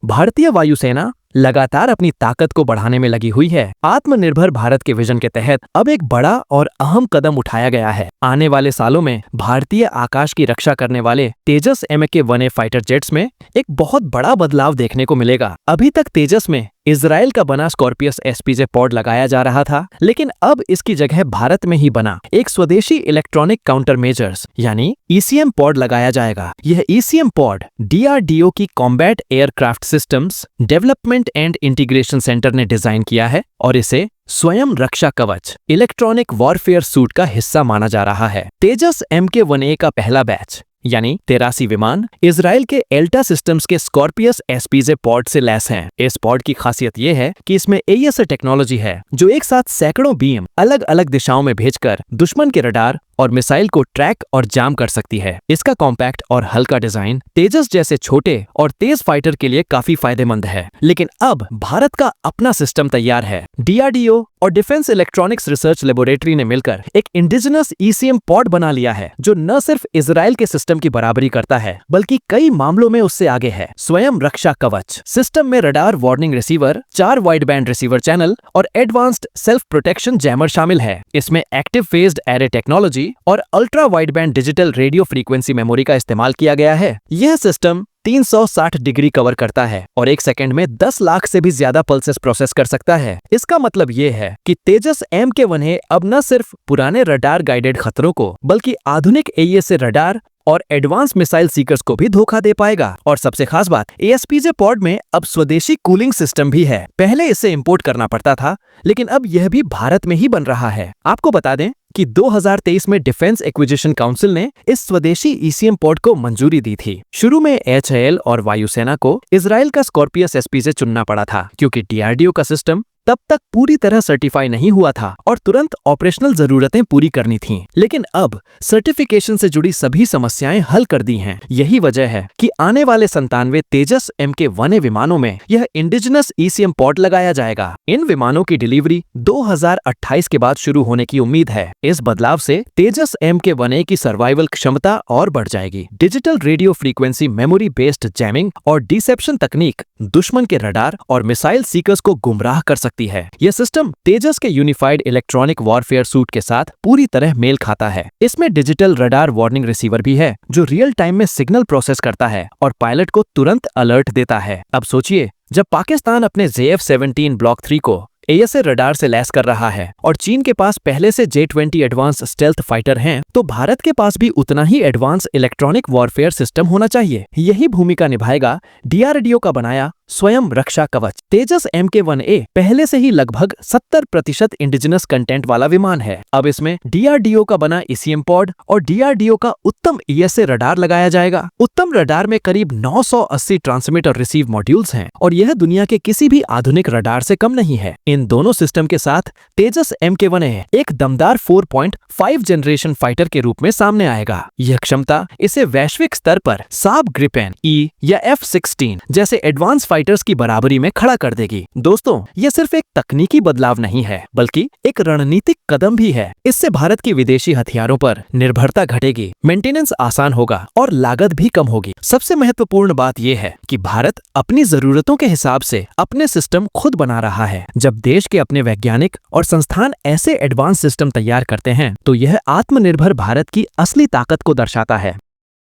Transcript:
भारतीय वायुसेना लगातार अपनी ताकत को बढ़ाने में लगी हुई है। आत्मनिर्भर भारत के विजन के तहत अब एक बड़ा और अहम कदम उठाया गया है। आने वाले सालों में भारतीय आकाश की रक्षा करने वाले तेजस MK-1A फाइटर जेट्स में एक बहुत बड़ा बदलाव देखने को मिलेगा। अभी तक तेजस में इजराइल का बना स्कॉर्पियस SPJ पॉड लगाया जा रहा था, लेकिन अब इसकी जगह भारत में ही बना एक स्वदेशी इलेक्ट्रॉनिक काउंटर मेजर्स यानी ECM पॉड लगाया जाएगा। यह ECM पॉड DRDO की combat aircraft systems development and integration centre ने डिजाइन किया है और इसे स्वयं रक्षा कवच इलेक्ट्रॉनिक वॉरफेयर सूट का हिस्सा माना जा रहा है। तेजस MK-1A का पहला बैच यानी 83 विमान इजराइल के एल्टा सिस्टम्स के स्कॉर्पियस SPJ पॉड से लैस हैं। इस पॉड की खासियत यह है कि इसमें AESA टेक्नोलॉजी है जो एक साथ सैकड़ों बीम अलग अलग दिशाओं में भेजकर दुश्मन के रडार और मिसाइल को ट्रैक और जाम कर सकती है। इसका कॉम्पैक्ट और हल्का डिजाइन तेजस जैसे छोटे और तेज फाइटर के लिए काफी फायदेमंद है। लेकिन अब भारत का अपना सिस्टम तैयार है। DRDO और डिफेंस इलेक्ट्रॉनिक्स रिसर्च लेबोरेटरी ने मिलकर एक इंडिजिनस ECM पॉड बना लिया है जो न सिर्फ इजराइल के सिस्टम की बराबरी करता है बल्कि कई मामलों में उससे आगे है। स्वयं रक्षा कवच सिस्टम में radar warning receiver, 4 wide band receiver channel और एडवांस्ड सेल्फ प्रोटेक्शन जैमर शामिल है। इसमें एक्टिव फेज्ड एरे टेक्नोलॉजी और ultra wide band digital radio frequency memory का इस्तेमाल किया गया है। यह सिस्टम 360 डिग्री कवर करता है और 1 सेकंड में 10 लाख से भी ज्यादा पल्सेस प्रोसेस कर सकता है। इसका मतलब ये है कि तेजस MK-1A अब न सिर्फ पुराने रडार गाइडेड खतरों को बल्कि आधुनिक AESA रडार और एडवांस मिसाइल सीकर्स को भी धोखा दे पाएगा। और सबसे खास बात, SPJ पॉड में अब स्वदेशी कूलिंग सिस्टम भी है। पहले इसे इंपोर्ट करना पड़ता था, लेकिन अब यह भी भारत में ही बन रहा है। आपको बता दें कि 2023 में डिफेंस एक्विजिशन काउंसिल ने इस स्वदेशी ECM पॉड को मंजूरी दी थी। शुरू में HAL और वायुसेना को इजराइल का स्कॉर्पियस SPJ चुनना पड़ा था क्योंकि DRDO का सिस्टम तब तक पूरी तरह सर्टिफाई नहीं हुआ था और तुरंत ऑपरेशनल जरूरतें पूरी करनी थीं। लेकिन अब सर्टिफिकेशन से जुड़ी सभी समस्याएं हल कर दी हैं। यही वजह है कि आने वाले 97 तेजस MK-1A विमानों में यह इंडिजिनस ECM पॉड लगाया जाएगा। इन विमानों की डिलीवरी 2028 के बाद शुरू होने की उम्मीद है। इस बदलाव से तेजस MK-1A की सर्वाइवल क्षमता और बढ़ जाएगी। Digital radio frequency memory based jamming और डिसेप्शन तकनीक दुश्मन के रडार और मिसाइल सीकर्स को गुमराह कर सकती है। यह सिस्टम तेजस के यूनिफाइड इलेक्ट्रॉनिक वॉरफेयर सूट के साथ पूरी तरह मेल खाता है। इसमें डिजिटल रडार वार्निंग रिसीवर भी है जो रियल टाइम में सिग्नल प्रोसेस करता है और पायलट को तुरंत अलर्ट देता है। अब सोचिए, जब पाकिस्तान अपने JF-17 ब्लॉक 3 को AESA रडार से लैस कर रहा है और चीन के पास पहले से J-20 एडवांस स्टेल्थ फाइटर हैं, तो भारत के पास भी उतना ही एडवांस इलेक्ट्रॉनिक वॉरफेयर सिस्टम होना चाहिए। यही भूमिका निभाएगा DRDO का बनाया स्वयं रक्षा कवच। तेजस MK-1A पहले से ही लगभग 70% इंडिजिनस कंटेंट वाला विमान है। अब इसमें DRDO का बना ECM पॉड और DRDO का उत्तम ESA रडार लगाया जाएगा। उत्तम रडार में करीब 980 ट्रांसमिट और रिसीव मॉड्यूल्स हैं और यह दुनिया के किसी भी आधुनिक रडार से कम नहीं है। इन दोनों सिस्टम के साथ तेजस MK-1A एक दमदार 4.5 जनरेशन फाइटर के रूप में सामने आएगा। यह क्षमता इसे वैश्विक स्तर पर साब ग्रिपेन E या F-16 जैसे एडवांस फाइटर्स की बराबरी में खड़ा कर देगी। दोस्तों, यह सिर्फ एक तकनीकी बदलाव नहीं है बल्कि एक रणनीतिक कदम भी है। इससे भारत की विदेशी हथियारों पर निर्भरता घटेगी, मेंटेनेंस आसान होगा और लागत भी कम होगी। सबसे महत्वपूर्ण बात यह है कि भारत अपनी जरूरतों के हिसाब से अपने सिस्टम खुद बना रहा है। जब देश के अपने वैज्ञानिक और संस्थान ऐसे एडवांस सिस्टम तैयार करते हैं तो यह आत्मनिर्भर भारत की असली ताकत को दर्शाता है।